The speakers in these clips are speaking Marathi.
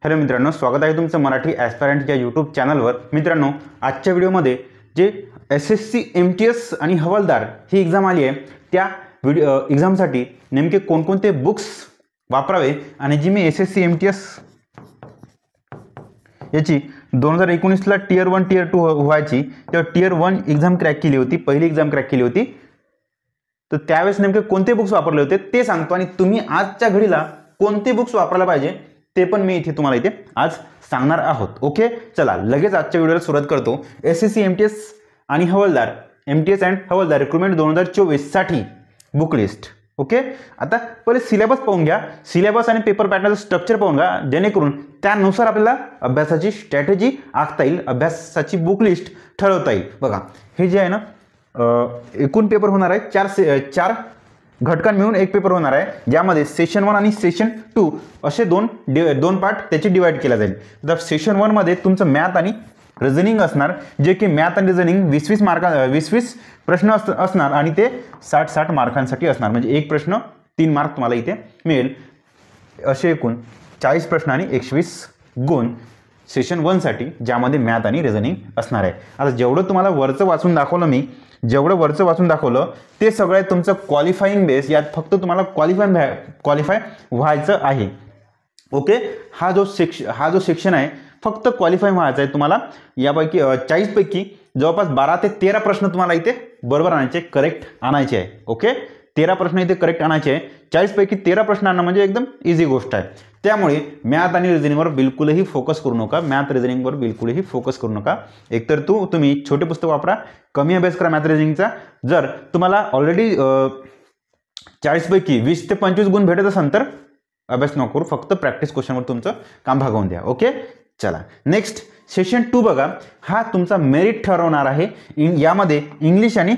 हॅलो मित्रांनो, स्वागत आहे तुमचं मराठी ॲस्पायरंट या यूट्यूब चॅनलवर। मित्रांनो, आजच्या व्हिडिओमध्ये जे SSC MTS आणि हवालदार ही एक्झाम आली आहे त्या एक्झामसाठी नेमके कोणकोणते बुक्स वापरावे आणि जी मी SSC MTS याची 2019ला टियर 1 टियर 2 व्हायची तेव्हा टियर 1 एक्झाम क्रॅक केली होती, पहिली एक्झाम क्रॅक केली होती, तर त्यावेळेस नेमके कोणते बुक्स वापरले होते ते सांगतो आणि तुम्ही आजच्या घडीला कोणते बुक्स वापरायला पाहिजे ते पण मी इथे तुम्हाला इथे आज सांगणार आहोत। ओके, चला लगेच आजच्या व्हिडिओला सुरुवात करतो। SSC MTS आणि हवालदार MTS अँड हवालदार रिक्रुटमेंट 2024 साठी बुक लिस्ट। ओके, आता पहिले सिलेबस पाहून घ्या, सिलेबस आणि पेपर पॅटर्नचं स्ट्रक्चर पाहून घ्या, जेणेकरून त्यानुसार आपल्याला अभ्यासाची स्ट्रॅटेजी आखता येईल, अभ्यासाची बुक लिस्ट ठरवता येईल। बघा, हे जे आहे ना, एकूण पेपर होणार आहे चार घटकां मिळून एक पेपर होणार आहे, ज्यामध्ये सेशन 1 आणि सेशन 2 असे दोन पार्ट त्याचे डिवाइड केला जाईल। तर सेशन 1 मध्ये तुमचं मॅथ आणि रिझनिंग असणार, जे की मॅथ आणि रिझनिंग 20 प्रश्न असणार आणि ते 60 मार्कांसाठी असणार, म्हणजे एक प्रश्न 3 मार्क तुम्हाला इथे मिळेल। असे एकूण 40 प्रश्न आणि 120 गुण सेशन 1 साठी, ज्यामध्ये मॅथ आणि रिझनिंग असणार आहे। आता जेवढं तुम्हाला वरचं वाचून दाखवलं मी, ते सगळं तुमचं क्वालिफाईंग बेस, यात फक्त तुम्हाला क्वालिफाय व्हायचं आहे। ओके, हा जो सेक्शन आहे फक्त क्वालिफाय व्हायचं आहे तुम्हाला। यापैकी 40 पैकी जवळपास 12 ते 13 प्रश्न तुम्हाला इथे बरोबर आणायचे, करेक्ट आणायचे आहे। ओके, 13 प्रश्न इथे करेक्ट आणायचे आहे। 40 पैकी 13 प्रश्न आणणं म्हणजे एकदम इझी गोष्ट आहे। त्यामुळे मॅथ आणि रिझनिंगवर बिलकुलही फोकस करू नका, एकतर तुम्ही छोटे पुस्तक वापरा, कमी अभ्यास करा मॅथ रिझनिंगचा। जर तुम्हाला ऑलरेडी 40 पैकी 20 ते 25 गुण भेटत असेल तर अभ्यास नको करू, फक्त प्रॅक्टिस क्वेश्चनवर तुमचं काम भागवून द्या। ओके, चला नेक्स्ट सेशन 2 बघा, हा तुमचा मेरिट ठरवणार आहे। यामध्ये इंग्लिश आणि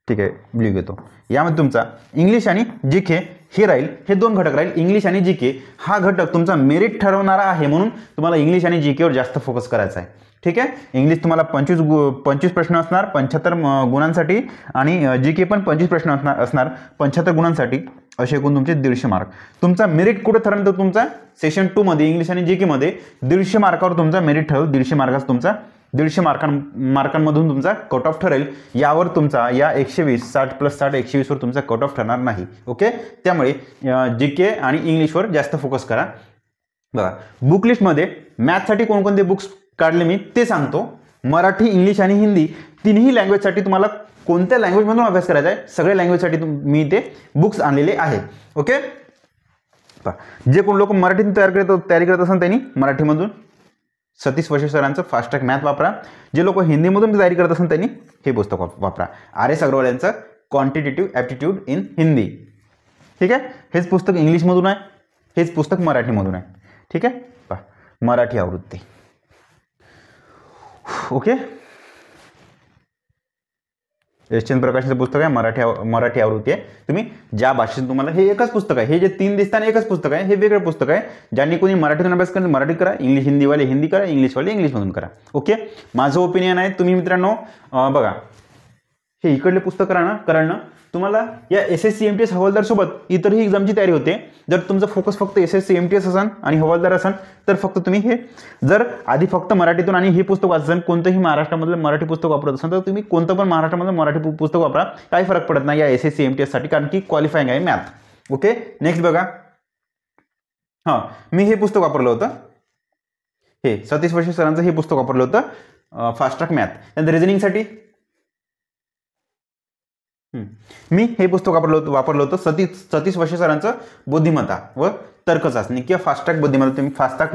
ठीक आहे ब्ल्यू घेतो, यामध्ये तुमचा इंग्लिश आणि जीके हे राहील, हे दोन घटक राहील। इंग्लिश आणि जीके हा घटक तुमचा मेरिट ठरवणारा आहे, म्हणून तुम्हाला इंग्लिश आणि जीकेवर जास्त फोकस करायचा आहे। ठीक आहे, इंग्लिश तुम्हाला 25 प्रश्न असणार 75 गुणांसाठी, आणि जीके पण 25 प्रश्न असणार 75 गुणांसाठी, असे एकूण तुमचे 150 मार्क। तुमचा मेरिट कुठे ठरवतो? तुमचा सेशन 2 मध्ये इंग्लिश आणि जीके मध्ये 150 मार्कावर तुमचा मेरिट ठरेल। 150 मार्काचा तुमचा 150 मार्कांमधून तुमचा कट ऑफ ठरेल। यावर तुमचा या 120 60 + 60 120 वर तुमचा कट ऑफ ठरणार नाही। ओके, त्यामुळे जीके आणि इंग्लिशवर जास्त फोकस करा। बघा, बुक लिस्टमध्ये मॅथसाठी कोणकोणते बुक्स काढले मी ते सांगतो। मराठी, इंग्लिश आणि हिंदी तिन्ही लँग्वेजसाठी तुम्हाला कोणत्या लँग्वेजमधून अभ्यास करायचा आहे, सगळ्या लँग्वेजसाठी मी ते बुक्स आणलेले आहेत। ओके, जे कोण लोक मराठीतून तयारी करत असाल त्यांनी मराठीमधून सतीश वशे सरांचं फास्ट ट्रॅक मॅथ वापरा। जे लोक हिंदीमधून तयारी करत असाल त्यांनी हे पुस्तक वापरा, RS अग्रवाल यांचं क्वांटिटेटिव्ह ॲप्टिट्यूड इन हिंदी। ठीक आहे, हेच पुस्तक इंग्लिशमधून आहे, हेच पुस्तक मराठीमधून आहे। ठीक आहे, पहा मराठी आवृत्ती। ओके, यशचंद्र प्रकाशचं पुस्तक आहे, मराठी आवृत्ती आहे। तुम्ही ज्या भाषेत तुम्हाला, हे एकच पुस्तक आहे, हे जे 3 दिसताना एकच पुस्तक आहे, हे वेगळं पुस्तक आहे। ज्यांनी कोणी मराठीतून अभ्यास करा मराठीत करा, हिंदीवाले हिंदी करा, इंग्लिशवाले इंग्लिशमधून करा। ओके, माझं ओपिनियन आहे। तुम्ही मित्रांनो बघा, हे इकडले पुस्तक करा ना, तुम्हाला या SSC MTS हवालदार सोबत इतरही एक्झामची तयारी होते। जर तुमचा फोकस फक्त SSC MTS असेल आणि हवालदार असेल तर फक्त तुम्ही हे, जर आधी फक्त मराठीतून आणि हे पुस्तक वाचाल, कोणतंही महाराष्ट्रामधलं मराठी पुस्तक वापरत असाल तर तुम्ही कोणतं पण महाराष्ट्रामधलं मराठी पुस्तक वापरा, काही फरक पडत नाही या SSC MTS साठी, कारण की क्वालिफाईंग आहे मॅथ। ओके, नेक्स्ट बघा, मी हे पुस्तक वापरलं होतं, हे सतीश वशे सरांचं हे पुस्तक वापरलं होतं, फास्ट ट्रॅक मॅथ। त्यानंतर रिझनिंगसाठी मी हे पुस्तक वापरलं होतं सतीश वशे सरांचं बुद्धिमत्ता व तर्क चाचणी किंवा फास्ट ट्रॅक बुद्धिमत्ता। तुम्ही fast track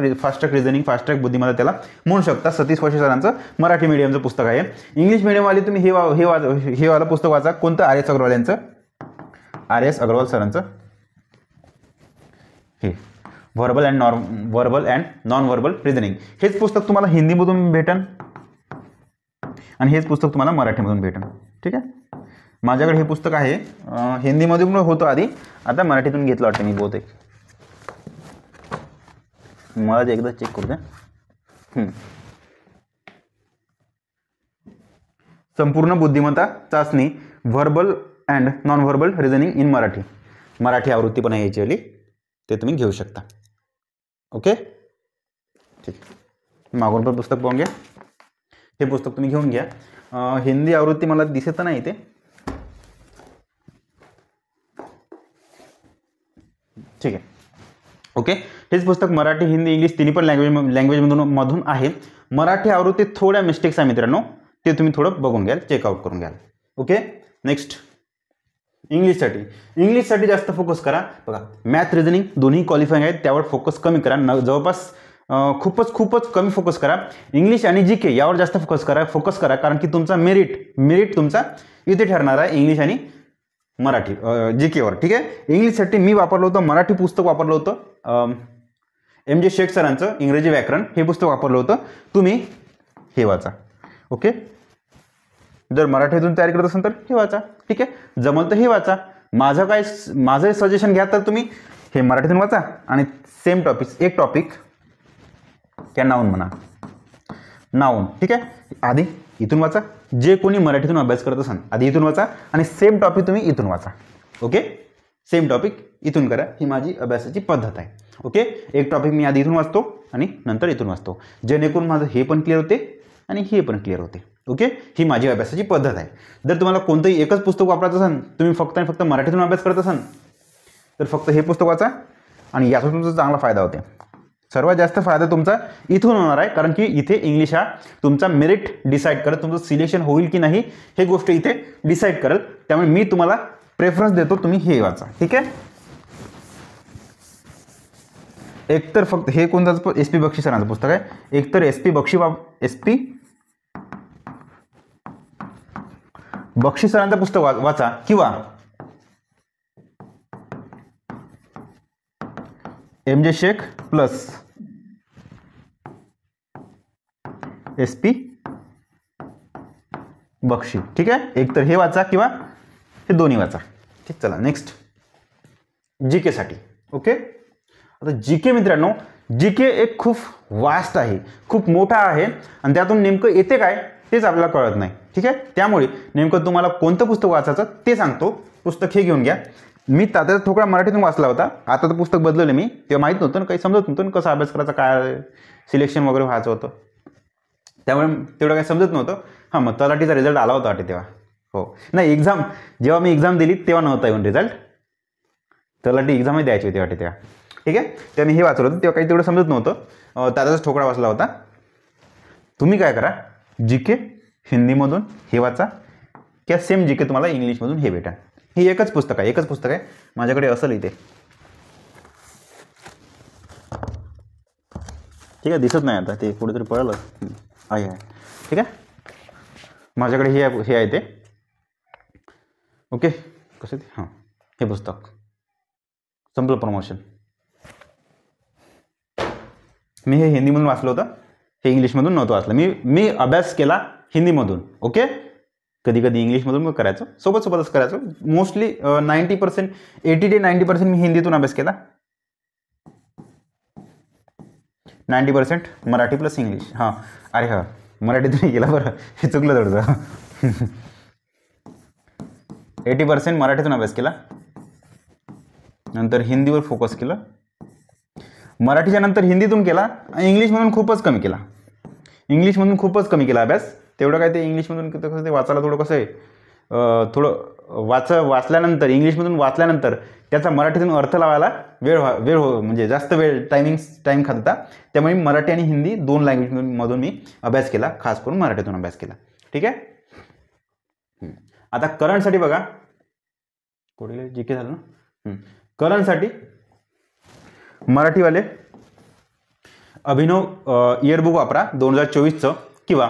reasoning, fast track बुद्धिमत्ता त्याला म्हणू शकता। सतीश वशे सरांचं मराठी मीडियमचं पुस्तक आहे। इंग्लिश मीडियमवाले तुम्ही हे वाला पुस्तक वाचा, कोणतं? RS अग्रवाल यांचं, RS अग्रवाल सरांचं हे verbal and non verbal reasoning. हेच पुस्तक तुम्हाला हिंदीमधून भेटेल आणि हेच पुस्तक तुम्हाला मराठीमधून भेटेल। ठीक आहे, माझ्याकडे हे पुस्तक आहे, हिंदीमधून होतं आधी, आता मराठीतून घेतलं वाटतं मी बहुतेक, मला एकदा चेक करू द्या। संपूर्ण बुद्धिमत्ता चाचणी, verbal and non verbal reasoning in Marathi आवृत्ती पण आहे याची, ते तुम्ही घेऊ शकता। ओके ठीक, मागून पण पुस्तक पाहून घ्या. हे पुस्तक तुम्ही घेऊन घ्या. हिंदी आवृत्ती मला दिसत नाही इथे. ठीक आहे. ओके, हेच पुस्तक मराठी, हिंदी, इंग्लिश तिन्ही पण लँग्वेजमधून आहे. मराठी आवृत्तीत थोड्या मिस्टेक्स आहे मित्रांनो, ते तुम्ही थोडं बघून घ्याल, चेकआउट करून घ्याल. ओके, नेक्स्ट इंग्लिशसाठी जास्त फोकस करा. बघा, मॅथ, रिझनिंग दोन्ही क्वालिफाईंग आहेत, त्यावर फोकस कमी करा. जवळपास खूपच कमी फोकस करा. इंग्लिश आणि जी के यावर जास्त फोकस करा कारण की तुमचा मेरिट तुमचा इथे ठरणार आहे, इंग्लिश आणि मराठी जी केवर. ठीक आहे. इंग्लिशसाठी मी वापरलं होतं मराठी पुस्तक वापरलं होतं, MJ शेख सरांचं इंग्रजी व्याकरण हे पुस्तक वापरलं होतं. तुम्ही हे वाचा. ओके, जर मराठीतून तयारी करत असाल तर हे वाचा. ठीक आहे, जमल तर हे वाचा. माझं सजेशन घ्या तर तुम्ही हे मराठीतून वाचा आणि सेम एक टॉपिक त्या नाऊन म्हणा, नाऊन. ठीक आहे, आधी इथून वाचा. जे कोणी मराठीतून अभ्यास करत असाल आधी इथून वाचा आणि सेम टॉपिक तुम्ही इथून वाचा. ओके, सेम टॉपिक इथून करा. ही माझी अभ्यासाची पद्धत आहे. ओके, एक टॉपिक मी आधी इथून वाचतो आणि नंतर इथून वाचतो, जेणेकरून माझं हे पण क्लिअर होते आणि हे पण क्लिअर होते. ओके, ही माझी अभ्यासाची पद्धत आहे. जर तुम्हाला कोणतंही एकच पुस्तक वापरायचं असेल, तुम्ही फक्त मराठीतून अभ्यास करत असाल तर फक्त हे पुस्तक वाचा आणि याचा तुमचा चांगला फायदा होते. सर्वात जास्त फायदा तुमचा इथून होणार आहे कारण की इथे इंग्लिश हा तुमचा मेरिट डिसाईड करत, तुमचं सिलेक्शन होईल की नाही हे गोष्ट इथे डिसाईड करेल. त्यामुळे मी तुम्हाला प्रेफरन्स देतो, तुम्ही हे वाचा. ठीक आहे. एकतर फक्त हे कोणतं SP बक्षी सरांचं पुस्तक आहे, एकतर SP बक्षी सरांचं पुस्तक वाचा किंवा MJ Shaikh plus SP Bakshi. ठीक आहे, एकतर हे वाचा किंवा हे दोन्ही वाचा. ठीक, चला नेक्स्ट GK साठी. ओके, आता GK मित्रांनो, GK एक खूप वास्ट आहे, खूप मोठा आहे आणि त्यातून नेमकं येते काय तेच आपल्याला कळत नाही. ठीक आहे, त्यामुळे नेमकं तुम्हाला कोणतं पुस्तक वाचायचं ते सांगतो. पुस्तक हे घेऊन घ्या. मी तात्याचा ठोकळा मराठीतून वाचला होता, आता तर पुस्तक बदललं मी. तेव्हा माहीत नव्हतं, काही समजत नव्हतं कसा अभ्यास करायचा, काय सिलेक्शन वगैरे व्हायचं होतं, त्यामुळे तेवढं काही समजत नव्हतं. हां, मग तलाठीचा रिझल्ट आला होता वाटते तेव्हा. हो, नाही जेव्हा मी एक्झाम दिली तेव्हा नव्हता येऊन रिझल्ट, तलाठी एक्झामही द्यायची होती वाटते तेव्हा. ठीक आहे, तेव्हा मी हे वाचलं होतं, तेव्हा काही तेवढं समजत नव्हतं. तात्याचा ठोकळा वाचला होता. तुम्ही काय करा, GK हिंदीमधून हे वाचा किंवा सेम GK तुम्हाला इंग्लिशमधून हे भेटा. हे एकच पुस्तक आहे माझ्याकडे असेल इथे. ठीक आहे, दिसत नाही आता, ते कुठेतरी पळलं आहे. ठीक आहे, माझ्याकडे हे आहे ते. ओके, कसं ते, हां, हे पुस्तक संपलं प्रमोशन. मी हे हिंदीमधून वाचलं होतं, हे इंग्लिशमधून नव्हतं वाचलं. मी अभ्यास केला हिंदीमधून. ओके, कधी कधी इंग्लिशमधून मग करायचं, सोबतच करायचं. मोस्टली 80% 80 ते 90% मी हिंदीतून अभ्यास केला, 90% मराठी प्लस इंग्लिश. हां, अरे हां, मराठीतून गेला बरं, हे चुकलं थोडंसं. 80% मराठीतून अभ्यास केला, नंतर हिंदीवर फोकस केलं. मराठीच्या नंतर हिंदीतून केला आणि इंग्लिशमधून खूपच कमी केला अभ्यास. तेवढं काय ते इंग्लिशमधून कसं ते वाचायला थोडं कसं आहे, थोडं वाचल्यानंतर इंग्लिशमधून वाचल्यानंतर त्याचा मराठीतून अर्थ लावायला वेळ म्हणजे जास्त टाईम खात होता. त्यामुळे मराठी आणि हिंदी दोन लँग्वेजमधून मी अभ्यास केला, खास करून मराठीतून अभ्यास केला. ठीक आहे. आता करंटसाठी बघा, कुठले GK झालं ना. करंटसाठी मराठीवाले अभिनव इयरबुक वापरा 2024चं किंवा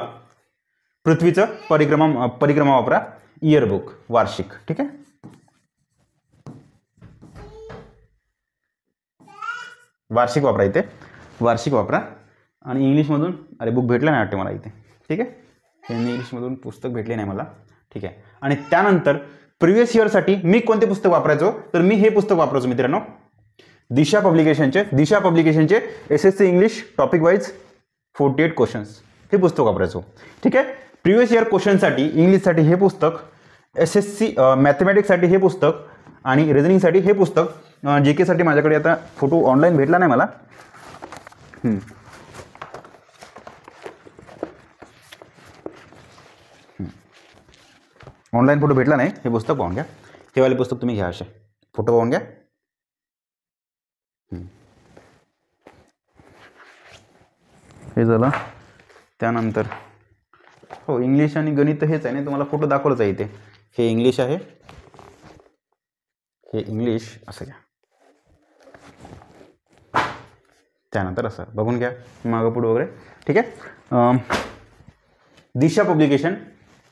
पृथ्वीचं परिक्रमा वापरा इयरबुक वार्षिक. ठीक आहे, वार्षिक वापरा, इथे वार्षिक वापरा. आणि इंग्लिशमधून अरे बुक भेटलं नाही वाटते मला इथे. ठीक आहे, इंग्लिशमधून पुस्तक भेटले नाही मला. ठीक आहे, आणि त्यानंतर प्रिव्हियस इयरसाठी मी कोणते पुस्तक वापरायचो तर मी हे पुस्तक वापरायचो मित्रांनो, दिशा पब्लिकेशनचे SSC English topic wise 48 questions हे पुस्तक वापरायचो. ठीक आहे, प्रिव्हियस इयर क्वेश्चनसाठी इंग्लिशसाठी हे पुस्तक, SSC मॅथमॅटिक्ससाठी हे पुस्तक आणि रिझनिंगसाठी हे पुस्तक. GK साठी माझ्याकडे आता फोटो ऑनलाईन भेटला नाही मला, ऑनलाईन फोटो भेटला नाही, हे पुस्तक पाहून घ्या. हे वाले पुस्तक तुम्ही घ्या, असे फोटो पाहून घ्या. हे झालं. त्यानंतर हो, इंग्लिश आणि गणित हेच आहे ना, तुम्हाला फोटो दाखवलंच आहे इथे. हे इंग्लिश आहे, हे इंग्लिश असं घ्या. त्यानंतर असं बघून घ्या मागं पुढं वगैरे. ठीक आहे. दिशा पब्लिकेशन,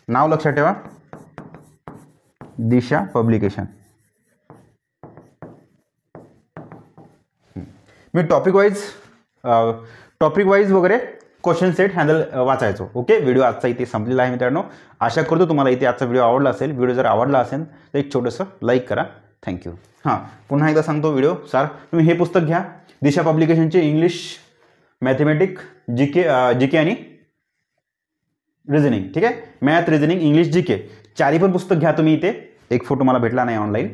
नाव लक्षात ठेवा, दिशा पब्लिकेशन. मी टॉपिक वाईज वगैरे क्वेश्चन सेट हँडल वाचायचो. ओके, व्हिडिओ आजचा इथे संपलेला आहे मित्रांनो. आशा करतो तुम्हाला इथे आजचा व्हिडिओ आवडला असेल. व्हिडिओ जर आवडला असेल तर एक छोटंसं लाईक करा. थँक्यू. हां, पुन्हा एकदा सांगतो व्हिडिओ सर, तुम्ही हे पुस्तक घ्या, दिशा पब्लिकेशनचे इंग्लिश, मॅथमॅटिक, जी के आणि रिझनिंग. ठीक आहे, मॅथ, रिझनिंग, इंग्लिश, जी के चारही पण पुस्तक घ्या तुम्ही. इथे एक फोटो मला भेटला नाही ऑनलाईन.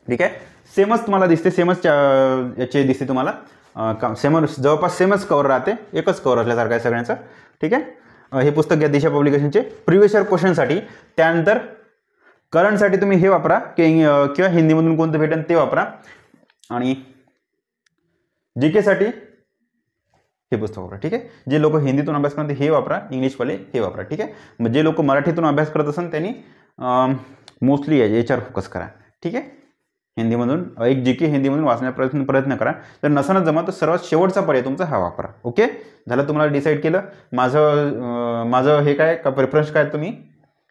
ठीक आहे, सेमच तुम्हाला दिसते, सेमच याचे दिसते तुम्हाला. जवळपास सेमच कवर राहते, एकच कवर असल्यासारखं आहे सगळ्यांचं. ठीक आहे, हे पुस्तक घ्या दिशा पब्लिकेशनचे प्रिव्हियस इयर क्वेश्चनसाठी. त्यानंतर करंटसाठी तुम्ही हे वापरा किंवा हिंदीमधून कोणतं भेटेल ते वापरा. आणि जी केसाठी हे पुस्तक वापरा. ठीक आहे, जे लोक हिंदीतून अभ्यास करतात हे वापरा, इंग्लिशवाले हे वापरा. ठीक आहे, मग जे लोक मराठीतून अभ्यास करत असेल त्यांनी मोस्टली याच्यावर फोकस करा. ठीक आहे, हिंदीमधून एक जी के हिंदीमधून वाचण्याचा प्रयत्न करा. जर नसणं जमत तर सर्वात शेवटचा पर्याय तुमचा हा वापरा. ओके, झालं, तुम्हाला डिसाईड केलं. माझं हे काय का प्रेफरन्स काय, तुम्ही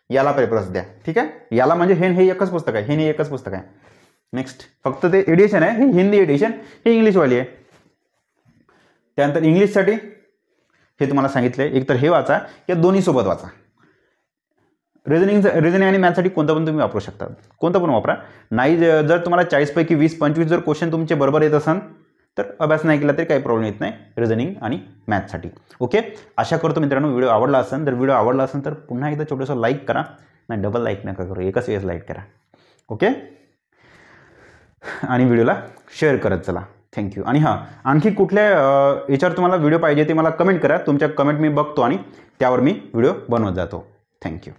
याला प्रेफरन्स द्या. ठीक आहे, याला म्हणजे हे एकच पुस्तक आहे, हे एकच पुस्तक आहे. नेक्स्ट फक्त ते एडिशन आहे, हे हिंदी एडिशन, हे इंग्लिशवाली आहे. त्यानंतर इंग्लिशसाठी हे तुम्हाला सांगितलं आहे, एकतर हे वाचा या दोन्ही सोबत वाचा. रिझनिंग आणि मॅथसाठी कोणतं पण तुम्ही वापरू शकता, कोणतं पण वापरा. नाही जर तुम्हाला 40 पैकी 20-25 जर क्वेश्चन तुमचे बरोबर येत असाल तर अभ्यास नाही केला तरी काही प्रॉब्लेम येत नाही रिझनिंग आणि मॅथसाठी. ओके, आशा करतो मित्रांनो व्हिडिओ आवडला असेल. जर व्हिडिओ आवडला असेल तर पुन्हा एकदा छोटंसं लाईक करा, नाही डबल लाईक नका करू, एकच वेळेस लाईक करा. ओके, आणि व्हिडिओला शेअर करत चला. थँक्यू. आणि हां, आणखी कुठल्या याच्यावर तुम्हाला व्हिडिओ पाहिजे ते मला कमेंट करा. तुमच्या कमेंट मी बघतो आणि त्यावर मी व्हिडिओ बनवत जातो. थँक्यू.